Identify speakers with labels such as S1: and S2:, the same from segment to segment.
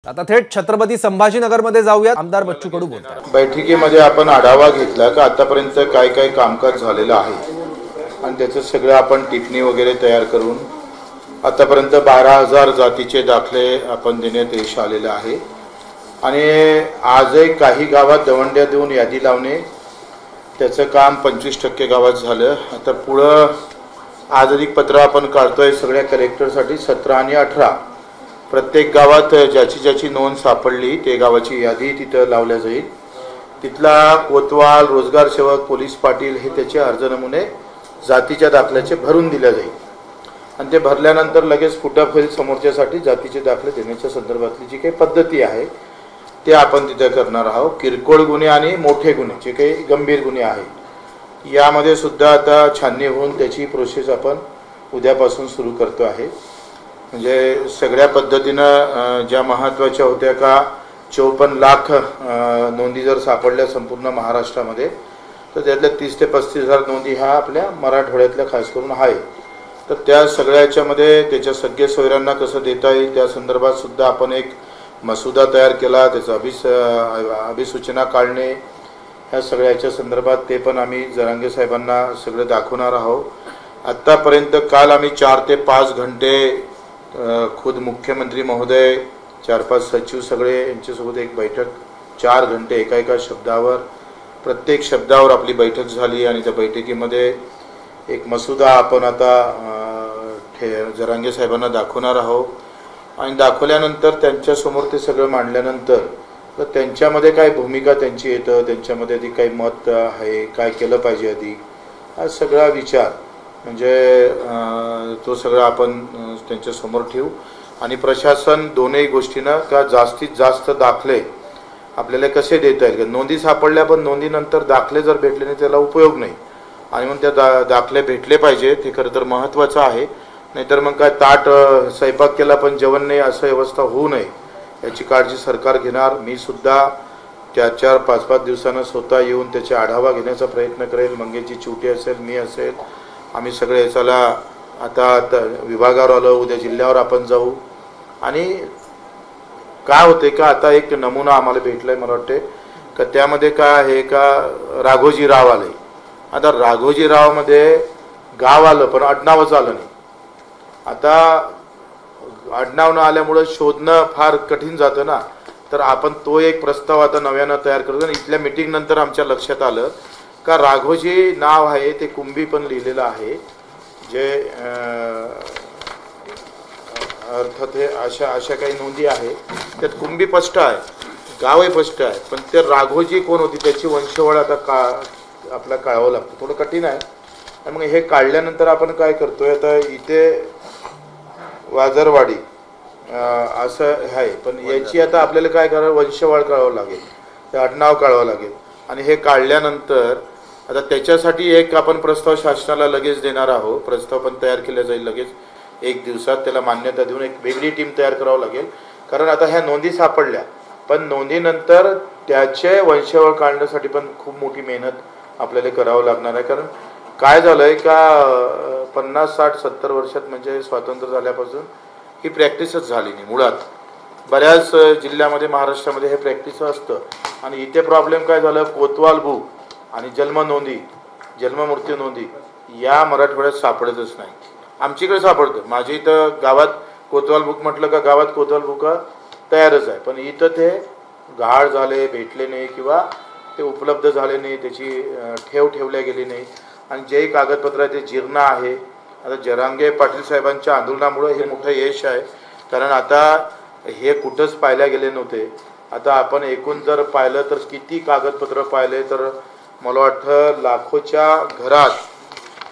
S1: आता थेट छत्रपती संभाजीनगरमध्ये जाऊया। आमदार बच्चू कडू बोलतात।
S2: बैठकीमध्ये आपण आढावा घेतला का आतापर्यंत काय काय कामकाज झालेलं आहे आणि त्याचं सगळं आपण टिप्पणी वगैरे तयार करून आतापर्यंत 12,000 जातीचे दाखले आपण देण्यात यश आलेलं आहे आणि आजही काही गावात दवंड्या देऊन यादी लावणे त्याचं काम 25% गावात झालं। आता पुढं आज अधिक पत्र आपण काढतोय सगळ्या कलेक्टरसाठी 17 आणि 18 प्रत्येक गावात ज्याची नोंद सापडली ते गावाची यादी तिथं लावल्या जाईल। तिथला कोतवाल, रोजगार सेवक, पोलीस पाटील हे त्याचे अर्ज नमुने जातीच्या दाखल्याचे भरून दिले जाईल आणि ते भरल्यानंतर लगेच फुटअप होईल समोरच्यासाठी जातीचे दाखले देण्याच्या संदर्भातली जी काही पद्धती आहे ते आपण तिथे करणार आहोत। किरकोळ गुन्हे आणि मोठे गुन्हे जे काही गंभीर गुन्हे आहेत यामध्ये सुद्धा आता छाननी होऊन त्याची प्रोसेस आपण उद्यापासून सुरू करतो आहे। म्हणजे सगळ्या पद्धतीनं ज्या महत्त्वाच्या होत्या का 54 लाख नोंदी जर सापडल्या संपूर्ण महाराष्ट्रामध्ये तर त्यातल्या 30 ते 35,000 नोंदी ह्या आपल्या मराठवाड्यातल्या खास करून आहे। तर त्या सगळ्याच्यामध्ये त्याच्या सगळ्या सोयऱ्यांना कसं देता येईल त्या संदर्भात सुद्धा आपण एक मसुदा तयार केला। त्याचा अभिसूचना काढणे ह्या सगळ्याच्या संदर्भात ते पण आम्ही जरांगे साहेबांना सगळं दाखवणार आहोत। आत्तापर्यंत काल आम्ही 4 ते 5 घंटे खुद मुख्यमंत्री महोदय 4-5 सचिव सगळे यांच्यासोबत एक बैठक 4 घंटे एका शब्दावर प्रत्येक शब्दावर आपली बैठक झाली आणि त्या बैठकीमध्ये एक मसुदा आपण आता जरांगे साहेबांना दाखवणार आहोत आणि दाखवल्यानंतर त्यांच्यासमोर ते सगळं मांडल्यानंतर तर त्यांच्यामध्ये काय भूमिका त्यांची येतं, त्यांच्यामध्ये ती काही मत आहे, काय केलं पाहिजे अधिक हा सगळा विचार म्हणजे तो सगळं आपण त्यांच्यासमोर ठेवू आणि प्रशासन दोन्ही गोष्टींना का जास्तीत जास्त दाखले आपल्याला कसे देता येईल। नोंदी सापडल्या पण नोंदीनंतर दाखले जर भेटले नाही त्याला उपयोग नाही आणि मग त्या दाखले भेटले पाहिजे ते खरं तर महत्त्वाचं आहे। नाहीतर मग काय ताट स्वयंपाक केला पण जेवण नाही असं व्यवस्था होऊ नये याची काळजी सरकार घेणार। मी सुद्धा 4-5 दिवसांना स्वतः येऊन त्याचे आढावा घेण्याचा प्रयत्न करेल। मंगेशजी चिवटी असेल, मी असेल, आम्ही सगळे चला आता विभागावर आलो, उद्या जिल्ह्यावर आपण जाऊ आणि काय होते का आता एक नमुना आम्हाला भेटलाय मला वाटते का त्यामध्ये काय आहे का राघोजी राव आले। आता राघोजी राव मध्ये गाव आलं पण आडनावच आलं नाही। आता आडनाव न आल्यामुळे शोधणं फार कठीण जातं ना, तर आपण तो एक प्रस्ताव आता नव्यानं तयार करतो आणि इथल्या मीटिंग नंतर आमच्या लक्षात आलं का राघोजी नाव आहे ते कुंभी पण लिहिलेलं आहे जे अर्थात हे अशा काही नोंदी आहे त्यात कुंभी स्पष्ट आहे, गावही स्पष्ट आहे, पण ते राघोजी कोण होती त्याची वंशवळ आता आपला कळावं लागतं, थोडं कठीण आहे। मग हे काढल्यानंतर आपण काय करतोय आता इथे वाजरवाडी असं आहे पण याची आता आपल्याला काय करावं वंशवळ कळावं लागेल, ते आडनाव कळावं लागेल आणि हे काढल्यानंतर आता त्याच्यासाठी एक आपण प्रस्ताव शासनाला लगेच देणार आहोत। प्रस्ताव पण तयार केला जाईल लगेच 1 दिवसात, त्याला मान्यता देऊन एक वेगळी टीम तयार करावं लागेल कारण आता ह्या नोंदी सापडल्या पण नोंदीनंतर त्याचे वंशवळ काढण्यासाठी पण खूप मोठी मेहनत आपल्याला करावं लागणार आहे। कारण काय झालंय का 50, 60, 70 वर्षात म्हणजे स्वातंत्र्य झाल्यापासून ही प्रॅक्टिसच झाली नाही मुळात। बऱ्याच जिल्ह्यामध्ये महाराष्ट्रामध्ये हे प्रॅक्टिस असतं आणि इथे प्रॉब्लेम काय झालं कोतवाल बुक आणि जन्म नोंदी, जन्म मृत्यू नोंदी या मराठवाड्यात सापडतच नाही। आमच्याकडे सापडतं, माझ्या इथं गावात कोतवाल बुक म्हटलं का गावात कोतवाल बुक तयारच आहे पण इथं ते गहाळ झाले, भेटले नाही किंवा ते उपलब्ध झाले नाही, त्याची ठेवल्या गेली नाही आणि जे कागदपत्र आहे ते जीर्ण आहे। आता जरांगे पाटील साहेबांच्या आंदोलनामुळे हे मोठं यश आहे कारण आता हे कुठंच पाहिल्या गेले नव्हते। आता आपण एकूण जर पाहिलं तर किती कागदपत्र पाहिले तर मला वाटतं लाखोच्या घरात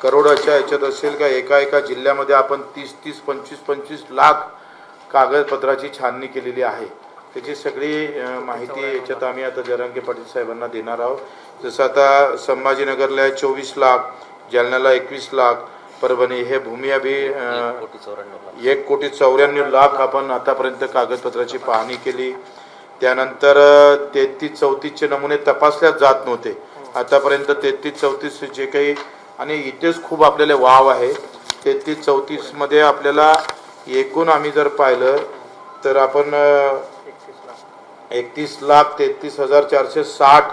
S2: करोडाच्या याच्यात असेल का एका जिल्ह्यामध्ये आपण 30-30, 25-25 लाख कागदपत्राची छाननी केलेली आहे। त्याची सगळी माहिती याच्यात आम्ही आता जरांगे पाटील साहेबांना देणार आहोत। जसं आता संभाजीनगरला 24 लाख, जालन्याला 21 लाख, परभणी हे भूमी अभि 1,94,00,000 आपण आतापर्यंत कागदपत्राची पाहणी केली। त्यानंतर 33-34चे नमुने तपासल्याच जात नव्हते, आतापर्यंत 33-34 जे काही आणि इथेच खूप आपल्याला वाव आहे। 33-34 मध्ये आपल्याला एकूण आम्ही जर पाहिलं तर आपण 31,33,460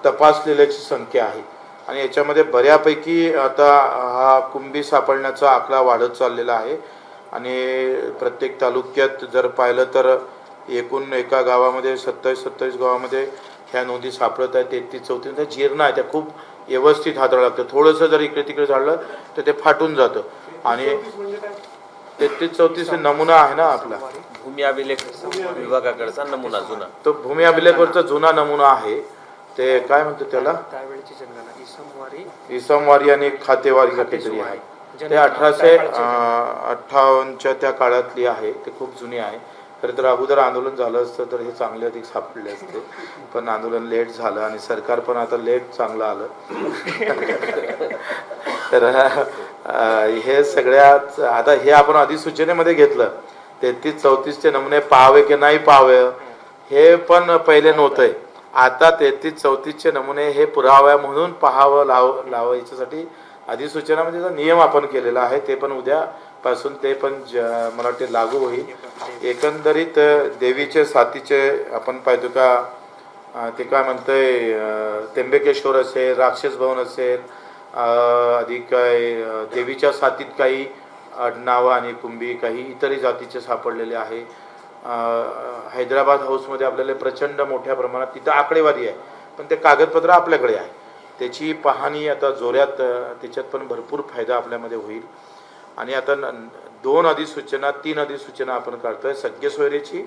S2: तपासलेल्याची संख्या आहे आणि याच्यामध्ये बऱ्यापैकी आता हा कुंभी सापडण्याचा आकडा वाढत चाललेला आहे आणि प्रत्येक तालुक्यात जर पाहिलं तर एकूण एका गावामध्ये 27 गावामध्ये ह्या नोंदी सापडत आहेत. 33-34 जीर्ण आहे, त्या खूप व्यवस्थित हाताळावं लागतं. थोडंसं जर इकडे तिकडे झालं तर ते फाटून जातं आणि 33-34 नमुना आहे ना आपला
S3: भूमी अभिलेख विभागाकडचा नमुना जुना,
S2: तो भूमी अभिलेखवरचा जुना नमुना आहे. ते काय म्हणतात त्याला,
S3: त्यावेळेची जनगणना
S2: इसमवारी आणि खातेवारी काहीतरी आहे. ते 1858च्या त्या काळातली आहे. ते खूप जुनी आहे. खरं तर अगोदर आंदोलन झालं असतं तर हे चांगले अधिक सापडले असते, पण आंदोलन लेट झालं आणि सरकार पण आता लेट चांगलं आलं. तर हे सगळ्यात आता हे आपण अधिसूचनेमध्ये घेतलं 33-34चे नमुने पाहावे की नाही पाहावे हे पण पहिले नव्हतंय. आता 33-34चे नमुने हे पुरावा म्हणून पाहावं लावायच्यासाठी अधिसूचनामध्ये जो नियम आपण केलेला आहे ते पण उद्यापासून ते पण मला वाटते लागू होईल. एकंदरीत देवीचे साथीचे आपण पाहतो का ते काय म्हणतंय, त्र्यंबकेश्वर असेल, राक्षस भवन असेल, अधिक काय देवीच्या साथीत काही आडनावं आणि कुंभी काही इतरही जातीचे सापडलेले आहे. हैदराबाद हाऊसमध्ये आपल्याला प्रचंड मोठ्या प्रमाणात तिथं आकडेवारी आहे, पण ते कागदपत्र आपल्याकडे आहे. त्याची पाहणी आता जोरात, त्याच्यात पण भरपूर फायदा आपल्यामध्ये होईल. आणि आता 2 अधिसूचना 3 अधिसूचना आपण काढतोय. सगळे सोयरीची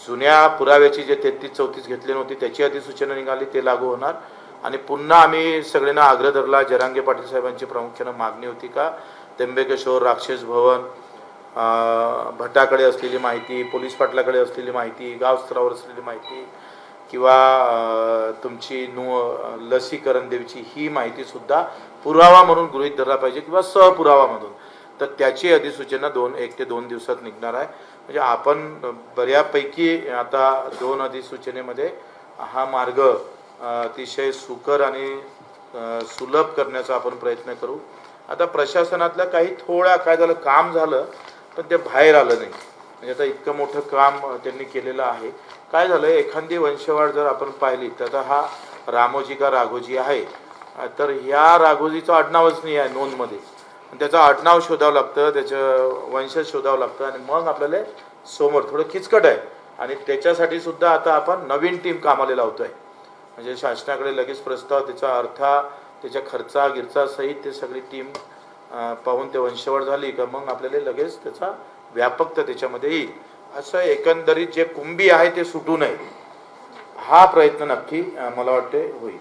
S2: जुन्या पुराव्याची जे 33-34 घेतली नव्हती त्याची अधिसूचना निघाली, ते लागू होणार. आणि पुन्हा आम्ही सगळ्यांना आग्रह धरला, जरांगे पाटील साहेबांची प्रामुख्यानं मागणी होती का त्र्यंबकेश्वर, राक्षस भवन, भटाकडे असलेली माहिती, पोलीस पाटलाकडे असलेली माहिती, गाव स्तरावर असलेली माहिती किंवा तुमची लसीकरण देवीची ही माहितीसुद्धा पुरावा म्हणून गृहीत धरला पाहिजे किंवा सहपुरावा म्हणून. तर त्याची अधिसूचना 1 ते 2 दिवसात निघणार आहे. म्हणजे आपण बऱ्यापैकी आता 2 अधिसूचनेमध्ये हा मार्ग अतिशय सुकर आणि सुलभ करण्याचा आपण प्रयत्न करू. आता प्रशासनातल्या काही थोड्या काय झालं, काम झालं पण ते बाहेर आलं नाही. म्हणजे आता इतकं मोठं काम त्यांनी केलेलं आहे. काय झालं, एखादी वंशवाढ जर आपण पाहिली तर आता हा रामोजी का राघोजी आहे, तर ह्या राघोजीचं आडनावच नाही आहे नोंदमध्ये. त्याचं आडनाव शोधावं लागतं, त्याचं वंशज शोधावं लागतं आणि मग आपल्याला समोर थोडं किचकट आहे. आणि त्याच्यासाठी सुद्धा आता आपण नवीन टीम कामाला लावतोय. म्हणजे शासनाकडे लगेच प्रस्ताव, त्याचा त्याच्या खर्चा गिरचासहित ते सगळी टीम पाहून ते वंशवाढ झाली का मग आपल्याला लगेच त्याचा व्यापकता त्याच्यामध्ये येईल. असं एकंदरीत जे कुंभी आहे ते सुटू नये हा प्रयत्न नक्की मला वाटते होईल.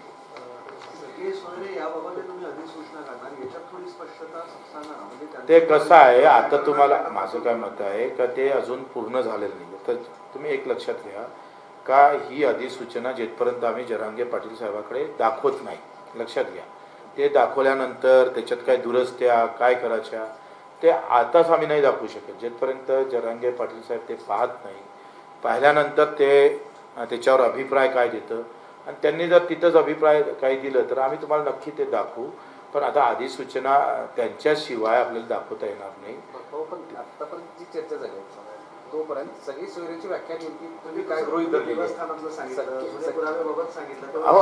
S2: ते कसं आहे, आता तुम्हाला माझं काय मत आहे का ते अजून पूर्ण झालेलं नाही. तर तुम्ही एक लक्षात घ्या का ही अधिसूचना जिथपर्यंत आम्ही जरांगे पाटील साहेबाकडे दाखवत नाही, लक्षात घ्या, ते दाखवल्यानंतर त्याच्यात काय दुरस्त्या काय करायच्या ते आताच आम्ही नाही दाखवू शकत. जिथपर्यंत जरांगे पाटील साहेब ते पाहत नाही, पाहिल्यानंतर ते त्याच्यावर अभिप्राय काय देतं आणि त्यांनी जर तिथंच अभिप्राय काय दिलं तर आम्ही तुम्हाला नक्की ते दाखवू. पण आता अधिसूचना त्यांच्याशिवाय आपल्याला दाखवता येणार नाही.
S4: पण आतापर्यंत जी चर्चा झाली तोपर्यंत सगळी सोयरीची व्याख्या केली, तुम्ही काय गृहीत धरलेलं
S2: अहो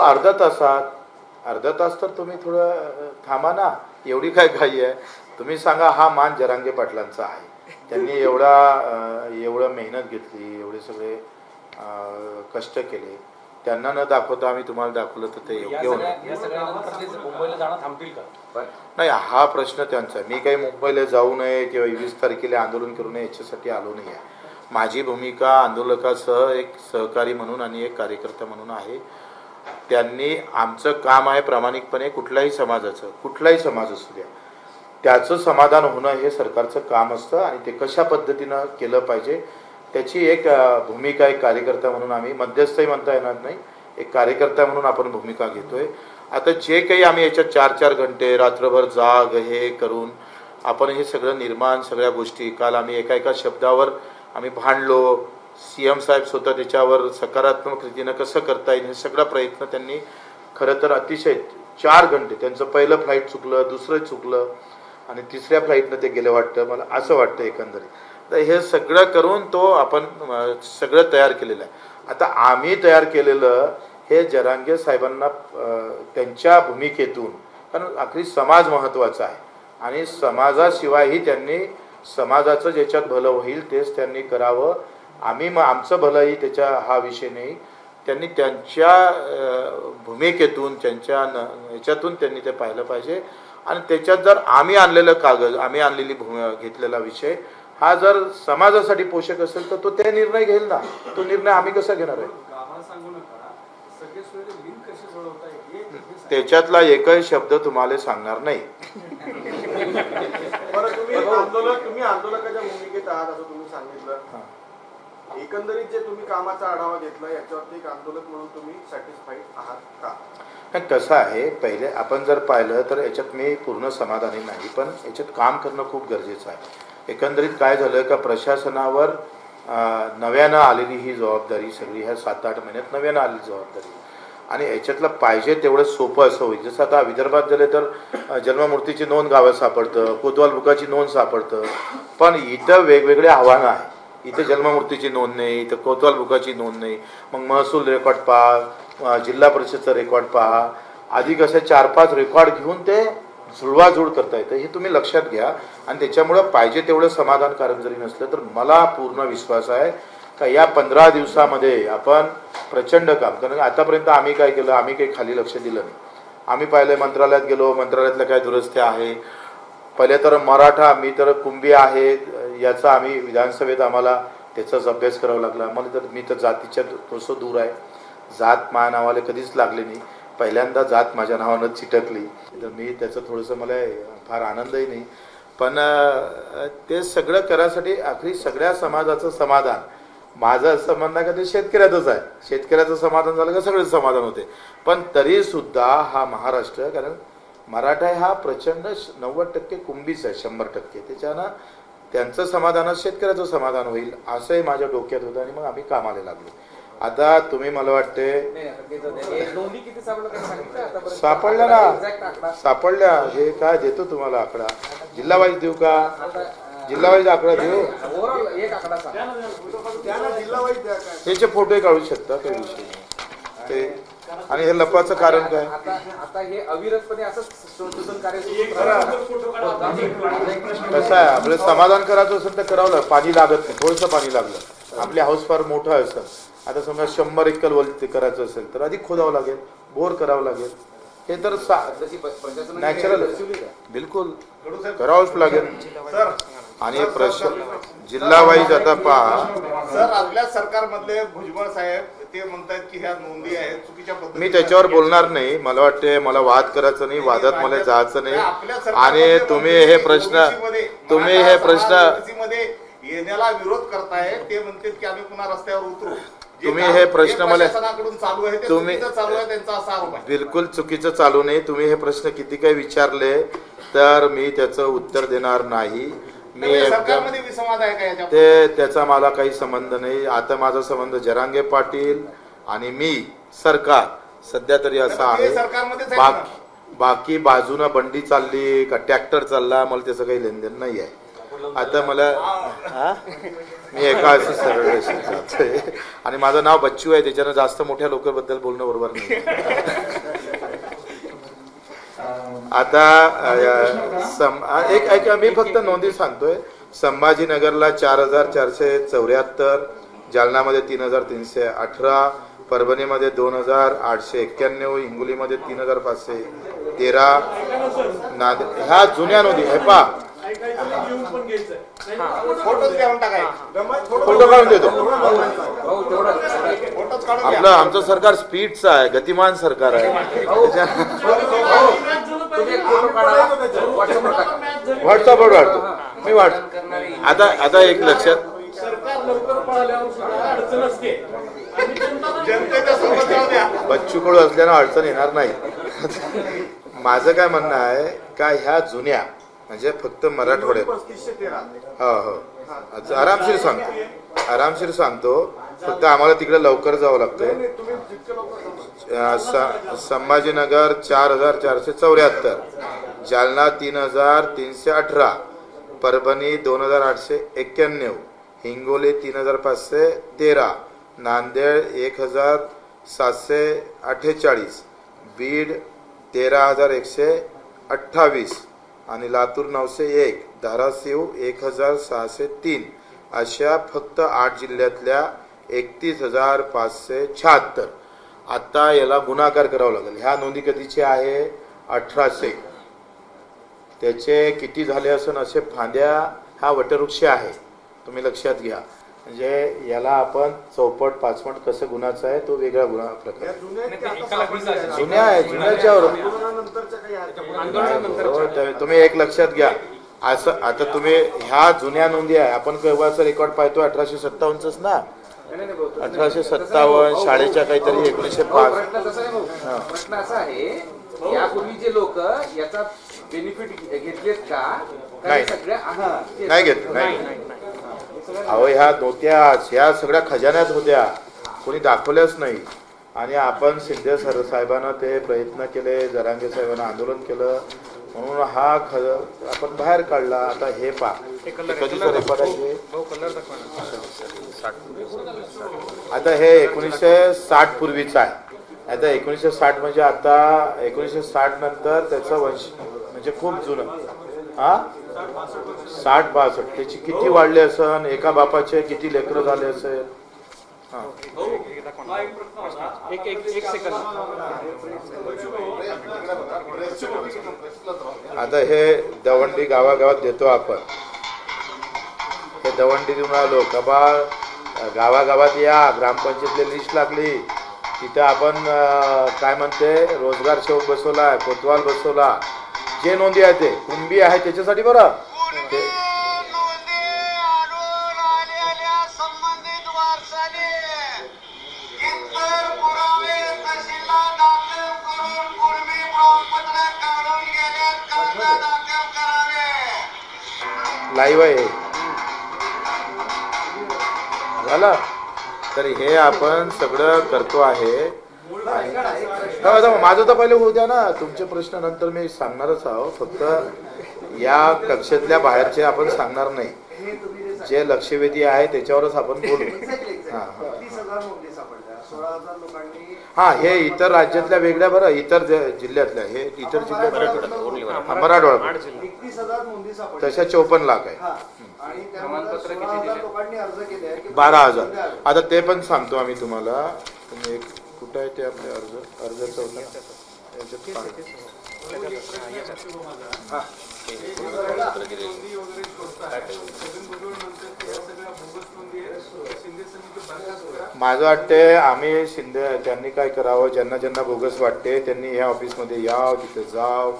S2: अर्धा तास तर तुम्ही थोडं थांबा ना, एवढी काय घाई आहे. तुम्ही सांगा हा मान जरांगे पाटलांचा आहे, त्यांनी एवढं मेहनत घेतली, एवढे सगळे कष्ट केले, त्यांना न दाखवता आम्ही तुम्हाला दाखवलं तर ते योग्य होणार नाही. हा प्रश्न त्यांचा आहे. मी काही मुंबईला जाऊ नये किंवा 20 तारखेला आंदोलन करू नये याच्यासाठी आलो नाही आहे. माझी भूमिका आंदोलकासह एक सहकारी म्हणून आणि एक कार्यकर्ता म्हणून आहे. त्यांनी आमचं काम आहे प्रामाणिकपणे कुठलाही समाज असू द्या त्याचं समाधान होणं हे सरकारचं काम असतं आणि ते कशा पद्धतीनं केलं पाहिजे त्याची एक भूमिका एक कार्यकर्ता म्हणून आम्ही, मध्यस्थही म्हणता येणार नाही, एक कार्यकर्ता म्हणून आपण भूमिका घेतोय. आता जे काही आम्ही याच्यात 4-4 घंटे रात्रभर जाग हे करून आपण हे सगळं निर्माण सगळ्या गोष्टी काल आम्ही एका शब्दावर आम्ही भांडलो. CM साहेब स्वतः त्याच्यावर सकारात्मक रीतीनं कसं करता येईल हे सगळा प्रयत्न त्यांनी खरं तर अतिशय 4 घंटे त्यांचं पहिलं फ्लाईट चुकलं, दुसरं चुकलं आणि 3ऱ्या फ्लाईटनं ते गेलं वाटतं, मला असं वाटतं एकंदरीत. तर हे सगळं करून तो आपण सगळं तयार केलेलं आहे. आता आम्ही तयार केलेलं हे जरांगे साहेबांना त्यांच्या भूमिकेतून, कारण आखरी समाज महत्त्वाचा आहे आणि समाजाशिवायही त्यांनी समाजाचं ज्याच्यात भलं होईल तेच त्यांनी करावं. आम्ही आमचं भलंही त्याच्या हा विषय नाही. त्यांनी त्यांच्या भूमिकेतून त्यांच्या ह्याच्यातून त्यांनी ते पाहिलं पाहिजे आणि त्याच्यात जर आम्ही आणलेलं कागद, आम्ही आणलेली घेतलेला विषय हा जर समाजासाठी पोषक असेल तर तो ते निर्णय घेईल ना. तो निर्णय आम्ही कसा घेणार आहे? त्याच्यातला एकही शब्द तुम्हाला सांगणार नाही.
S5: तुम्ही आंदोलकाच्या भूमिकेत आहात असं तुम्ही सांगितलं. एकंदरीत जे तुम्ही कामाचा आढावा घेतला याच्यावरती एक आंदोलक म्हणून तुम्ही सॅटिस्फाईड आहात का?
S2: कसं आहे, पहिले आपण जर पाहिलं तर याच्यात मी पूर्ण समाधानी नाही, पण याच्यात काम करणं खूप गरजेचं आहे. एकंदरीत काय झालं का प्रशासनावर नव्यानं आलेली ही जबाबदारी सगळी ह्या 7-8 महिन्यात नव्यानं आलेली जबाबदारी आणि याच्यातलं पाहिजे तेवढं सोपं असं होईल. जसं आता विदर्भात झाले तर जन्ममूर्तीची नोंद गावात सापडतं, कोतवाल बुकाची नोंद सापडतं, पण इथं वेगवेगळे आव्हानं आहे. इथं जन्ममूर्तीची नोंद नाही, इथं कोतवाल बुकाची नोंद नाही, मग महसूल रेकॉर्ड पहा, जिल्हा परिषदचं रेकॉर्ड पहा, आधी कसं 4-5 रेकॉर्ड घेऊन ते जुळवाजुळ करता येतं. हे तुम्ही लक्षात घ्या आणि त्याच्यामुळं पाहिजे तेवढं समाधानकारक जरी नसलं तर मला पूर्ण विश्वास आहे का या 15 दिवसामध्ये आपण प्रचंड काम, कारण आतापर्यंत आम्ही काय केलं, आम्ही काही खाली लक्ष दिलं नाही. आम्ही पाहिलं मंत्रालयात गेलो, मंत्रालयातल्या काय दुरुस्त्या आहे. पहिले तर मराठा, मी तर कुंभी आहे, याचा आम्ही विधानसभेत आम्हाला त्याचाच अभ्यास करावा लागला. मला तर मी तर जातीच्या थोडंसं दूर आहे, जात माझ्या नावाला कधीच लागले नाही. पहिल्यांदा जात माझ्या नावानं चिटकली तर मी त्याचं थोडंसं मला फार आनंदही नाही. पण ते सगळं करायसाठी आखरी सगळ्या समाजाचं समाधान, माझं असं म्हणणं का ते शेतकऱ्याचंच आहे. शेतकऱ्याचं समाधान झालं का सगळं समाधान होते. पण तरीसुद्धा हा महाराष्ट्र, कारण मराठा हा प्रचंड 90% कुंभीच आहे, 100%. त्याच्यानं त्यांचं समाधानात शेतकऱ्याचं समाधान होईल असंही माझ्या डोक्यात होतं आणि मग आम्ही कामाला लागलो. आता तुम्ही मला वाटते सापडल्या ना, सापडल्या. हे काय देतो तुम्हाला आकडा, जिल्हा वाईज देऊ का? जिल्हा वाईज आकडा देऊ, याचे फोटोही काढू शकता, काही विषय नाही ते. आणि हे लपवाचं कारण काय?
S4: आता हे अविरतपणे असं संशोधन कार्य
S2: कसं आहे, आपलं समाधान करायचं असेल तर करावं लागतं. पाणी लागत नाही, थोडंसं पाणी लागलं. आपले हाऊस फार मोठं असेल, आता समजा 100 एकर वरती करायचं असेल तर अधिक खोदावं लागेल, बोर करावं लागेल. हे तर नॅचरल, बिलकुल करावंच लागेल. आणि प्रश्न जिल्हा वाईज आता पहा.
S5: सर, आपल्या सरकारमधले भुजबळ साहेब ते म्हणतात की ह्या नोंदी आहेत चुकीच्या पद्धतीने.
S2: मी त्याच्यावर बोलणार नाही. मला वाटते मला वाद करायचं नाही, वादात मला जायचं नाही. आणि तुम्ही हे प्रश्न
S5: येण्याला विरोध करताय. ते म्हणतात की आम्ही पुन्हा रस्त्यावर उतरू.
S2: तुम्ही हे प्रश्न मला
S5: चालू आहे, तुम्ही चालू आहे त्यांचा असा आरोप आहे.
S2: बिलकुल चुकीचं चालू नाही. तुम्ही हे प्रश्न किती काही विचारले तर मी त्याचं उत्तर देणार नाही. मी एकदम
S5: विसंवाद आहे का याच्या?
S2: ते त्याचा मला काही संबंध नाही. आता माझा संबंध जरांगे पाटील आणि मी सरकार सध्या तरी असा आहे. बाकी बाजूनं बंडी चालली का ट्रॅक्टर चालला, मला त्याचं काही लेनदेन नाही आहे. आता मला मी एका असं सरळ रेषेत जातोय आणि माझं नाव बच्चू आहे, त्याच्यानं जास्त मोठ्या लोकांबद्दल बोलणं बरोबर नाही. आता एक मी फक्त नोंदी सांगतोय. संभाजीनगरला 4474, जालनामध्ये 3318, परभणीमध्ये 2891, हिंगोलीमध्ये 3513. ह्या जुन्या नोंदी आहे पा. फोटो काढून देतो. आपलं आमचं सरकार स्पीडचं आहे, गतिमान सरकार आहे. व्हॉट्सअपवर वाढतो मी आता एक लक्षात, बच्चू कडू असल्यानं अडचण येणार नाही. माझं काय म्हणणं आहे का ह्या जुन्या म्हणजे फक्त मराठवाड्यात, हो आरामशीर सांगतो. फक्त आम्हाला तिकडे लवकर जावं लागतंय. संभाजीनगर 4474, जालना 3318, परभणी 2891, हिंगोली 3513, नांदेड 1748, बीड 13,128 आणि लातूर 901, धाराशिव 1,603 अशा फक्त 8 जिल्ह्यातल्या 31,576. आता याला गुणाकार करावा लागेल. ह्या नोंदी कधीची आहे? 1800. त्याचे किती झाले असन असे फांद्या हा वटवृक्ष आहे, तुम्ही लक्षात घ्या. म्हणजे याला आपण चौपट पाचपट कसं गुणाचं आहे तो वेगळा गुन्हा प्रकार. जुन्या आहे, जुन्याच्यावर तुम्ही एक लक्षात घ्या. असं आता तुम्ही ह्या जुन्या नोंदी आहे, आपण केव्हाचं रेकॉर्ड पाहतो 1857च ना, 1857 शाळेच्या काहीतरी 1905.
S4: प्रश्न असा आहे, यापूर्वी जे लोक याचा बेनिफिट घेतलेत का?
S2: नाही.
S4: सगळ्या
S2: नाही घेतलं, नाही. अहो ह्या नव्हत्याच, ह्या सगळ्या खजान्यात होत्या, कोणी दाखवल्याच नाही. आणि आपण शिंदे साहेबांना ते प्रयत्न केले, जरांगे साहेबांना आंदोलन केलं, म्हणून हा आपण बाहेर काढला. आता हे पहा कधीचा रेकॉर्ड आहे. आता हे 1960 पूर्वीचं आहे. आता 1960 म्हणजे आता 1960 नंतर त्याचं वंश म्हणजे खूप जुनं. हा 60-62 त्याची किती वाढले असन, एका बापाचे किती लेकरं झाले असेल. आता हे दवंडी गावागावात देतो आपण. हे दवंडी देऊन आलो का बा, गावागावात या, ग्रामपंचायतली लिस्ट लागली, तिथं आपण काय म्हणते रोजगार सेवक बसवला, कोतवाल बसवला, जे नोंदी आहे ते कुंभी आहे त्याच्यासाठी बरं. लाईव्ह आहे झालं. तर हे आपण सगळं करतो आहे. माझं तर पहिले होऊ द्या ना, तुमचे प्रश्न नंतर मी सांगणारच आहो. फक्त या कक्षेतल्या बाहेरचे आपण सांगणार नाही, जे लक्षवेधी आहे त्याच्यावरच आपण बोलू. हा हे इतर राज्यातल्या वेगळ्या बरं, इतर जिल्ह्यातल्या, हे इतर जिल्ह्यात मराठवाडा तशा 54 लाख आहे. 12,000. आता ते पण सांगतो आम्ही तुम्हाला. तुम्ही कुठं आहे ते आपले अर्जाचं होतं. माझं वाटते आम्ही शिंदे त्यांनी काय करावं, ज्यांना ज्यांना बोगस वाटते त्यांनी ह्या ऑफिसमध्ये यावं, तिथे जाव,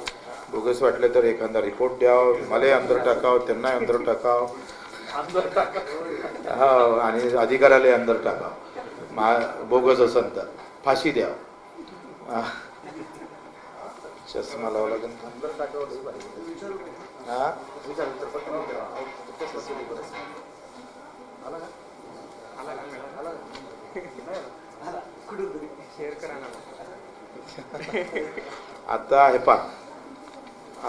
S2: बोगस वाटले तर एखादा रिपोर्ट द्यावं, मला अंदर टाकावं, त्यांना अंदर टाकावं, हो, आणि अधिकाऱ्याला अंदर टाकावं. बोगस असेल तर फाशी द्यावं. चष्मा लावा लागेल. हा आता हे पहा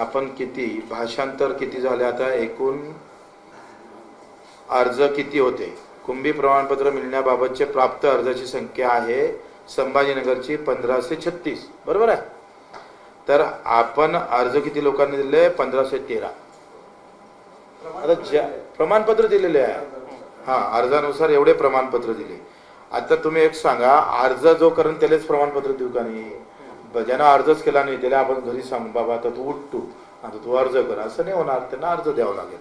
S2: आपण किती भाषांतर किती झाले. आता एकूण अर्ज किती होते. कुंभी प्रमाणपत्र मिळण्याबाबतचे प्राप्त अर्जाची संख्या आहे संभाजीनगरची 1536, बरोबर आहे. तर आपण अर्ज किती लोकांनी दिले? 1513. आता प्रमाणपत्र दिलेले आहे. हा अर्जानुसार एवढे प्रमाणपत्र दिले. आता तुम्ही एक सांगा, अर्ज जो करून त्यालाच प्रमाणपत्र देऊ का नाही? ज्यानं अर्जच केला नाही त्याला आपण घरी सांगू बाबा आता तू उठ, तू आता तू अर्ज कर, असं नाही होणार. त्यांना अर्ज द्यावा लागेल.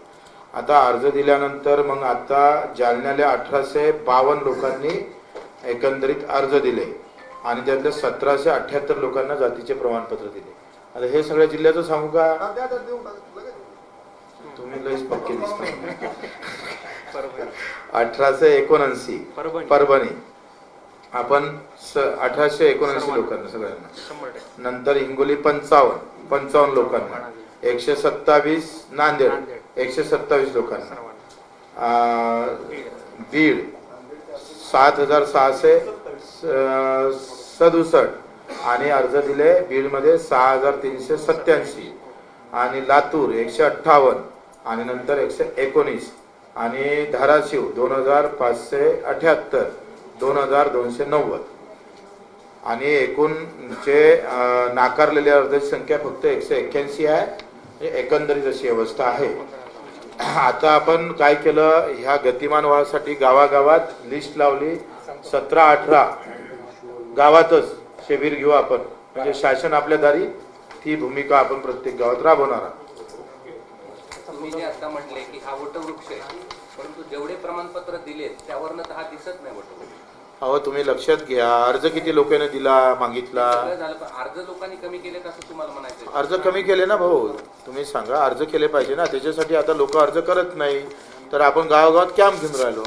S2: आता अर्ज दिल्यानंतर मग आता जालन्याला 1852 लोकांनी एकंदरीत अर्ज दिले आणि त्यातल्या 1778 लोकांना जातीचे प्रमाणपत्र दिले. आता हे सगळ्या जिल्ह्याचं सांगू का? तुम्ही लईच पक्के दिसता. 1879 परभणी आपण 1879 लोकांना सगळ्यांना. नंतर हिंगोली 55 लोकांना. 127 नांदेड 127 लोकांना. बीड 7667 आणि अर्ज दिले बीडमध्ये 6387 आणि लातूर 158 आणि नंतर 119 आणि धाराशिव 2578 2290 आणि एकूण जे नाकारलेली अर्जाची संख्या फक्त 181 आहे. म्हणजे एकंदरीत अशी अवस्था आहे. आता आपण काय केलं, ह्या गतिमान व्हासाठी गावागावात लिस्ट लावली. 17-18 गावातच शिबिर घेऊ आपण. म्हणजे शासन आपल्या दारी ती भूमिका आपण प्रत्येक गावात राबवणार आहोत.
S4: मी जे आता म्हटले की हा वटवृक्ष आहे, परंतु जेवढे प्रमाणपत्र दिले त्यावरनं तर हा दिसत नाही वटवृक्ष.
S2: अहो तुम्ही लक्षात घ्या, अर्ज किती लोकांनी दिला मागितला.
S4: सगळं झालं, पण अर्ज लोकांनी कमी केले असं तुम्हाला म्हणायचं.
S2: अर्ज कमी केले ना भाऊ, तुम्ही सांगा. अर्ज केले पाहिजे ना. त्याच्यासाठी आता लोक अर्ज करत नाही, तर आपण गावागावात कॅम्प घेऊन राहिलो.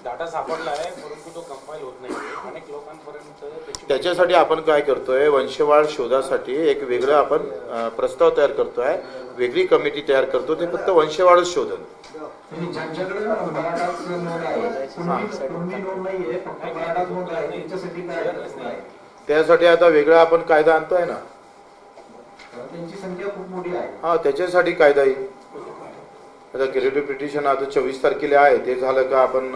S6: डाटा सापडला आहे परंतु तो कंपाईल होत नाही. अनेक लोकांपर्यंत
S2: त्याच्यासाठी आपण काय करतोय, वंशवाढ शोधासाठी एक वेगळं आपण प्रस्ताव तयार करतोय. वेगळी कमिटी तयार करतो. ते फक्त वंशवाढच शोधन. त्यासाठी आता वेगळा आपण कायदा आणतोय ना. हा, त्याच्यासाठी कायदा येईल. आता क्रेडिट पिटिशन आता 24 तारखेला आहे. ते झालं का आपण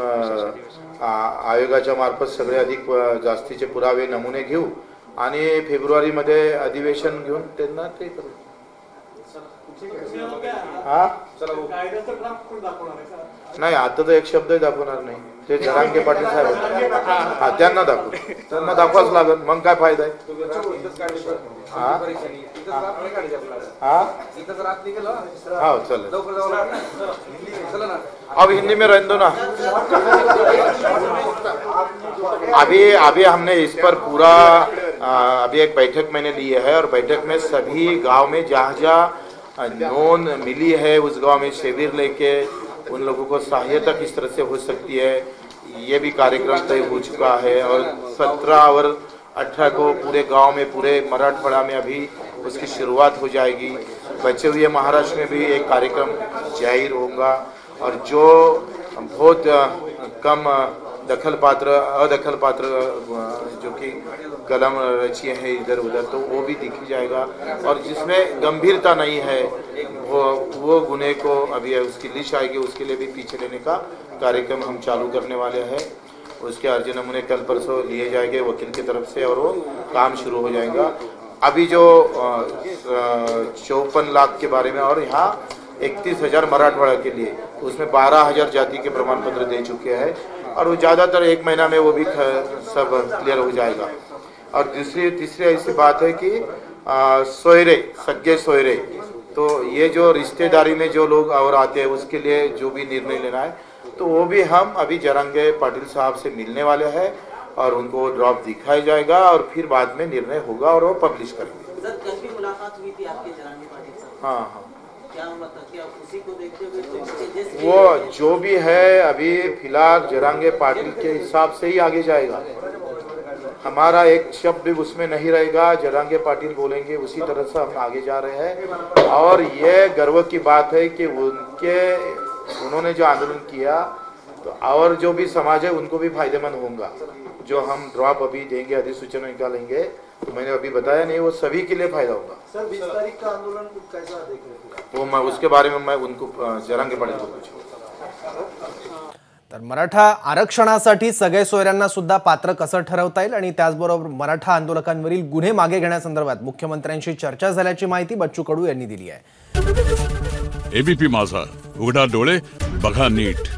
S2: आयोगाच्या मार्फत सगळे अधिक जास्तीचे पुरावे नमुने घेऊ आणि फेब्रुवारीमध्ये अधिवेशन घेऊन त्यांना ते करू. हा नाही, आता तर एक शब्दही दाखवणार नाही. ते जरांगे पाटील साहेब हा, त्यांना दाखवाच लागेल. मग काय फायदा आहे. हा चल, अब हिंदी में रहने दो ना. अभी हमने इस पर पूरा अभी एक बैठक मैंने ली है और बैठक में सभी गांव में जहाँ नोन मिली है उस गांव में शिविर लेके उन लोगों को सहायता किस तरह से हो सकती है ये भी कार्यक्रम तय हो चुका है. और 17 और 18 को पूरे गांव में, पूरे मराठवाड़ा में अभी उसकी शुरुआत हो जाएगी. बचे हुए महाराष्ट्र में भी एक कार्यक्रम जाहिर होगा. और जो बहुत कम अदखल पात्र जो कि कलम रची है इधर उधर, तो वो भी दिखी जाएगा. और जिसमें गंभीरता नहीं है वो गुने को अभी उसकी लिस्ट आएगी, उसके लिए भी पीछे लेने का कार्यक्रम हम चालू करने वाले हैं. उसके अर्जी नमूने कल परसों लिए जाएंगे वकील की तरफ से और वो काम शुरू हो जाएगा. अभी जो 54 लाख के बारे में और यहाँ 31,000 मराठवाड़ा के लिए, उसमें 12,000 जाति के प्रमाण पत्र दे चुके हैं. और वो ज़्यादातर 1 महीना में वो भी सब क्लियर हो जाएगा. और तीसरी ऐसी बात है कि सगे सोयरे, तो ये जो रिश्तेदारी में जो लोग और आते हैं उसके लिए जो भी निर्णय लेना है, तो वो भी हम अभी जरांगे पाटिल साहब से मिलने वाले हैं और उनको ड्रॉप दिखाया जाएगा और फिर बाद में निर्णय होगा और वो पब्लिश करेंगे.
S7: सर, कल भी मुलाकात हुई थी आपके जरांगे पाटिल साहब.
S2: हाँ,
S7: क्या मतलब क्या उसी को देखते हुए
S2: वो जो भी है अभी फिलहाल जरांगे पाटिल के हिसाब से ही आगे जाएगा. हमारा एक शब्द भी उसमें नहीं रहेगा. जरांगे पाटिल बोलेंगे उसी तरह से हम आगे जा रहे हैं. और ये गर्व की बात है कि उन्होंने जो आंदोलन किया, तो और जो भी समाज है उनको भी फायदेमंद होगा. जो हम ड्रॉप अभी देंगे, अधिसूचना निकालेंगे, तो मैंने अभी बताया नहीं, वो सभी के लिए फायदा होगा.
S5: सर, 20 तारीख का आंदोलन कैसा देख रहे हैं?
S2: वो मैं उसके बारे में मैं उनको जरांगे पाटिल को पूछूंगा.
S1: तर मराठा आरक्षणासाठी सगळे सोयऱ्यांना सुद्धा पात्र कसं ठरवता येईल आणि त्याचबरोबर मराठा आंदोलकांवरील गुन्हे मागे घेण्यासंदर्भात मुख्यमंत्र्यांशी चर्चा झाल्याची माहिती बच्चू कडू यांनी दिली आहे.
S8: एबीपी माझा, उघडा डोळे बघा नीट.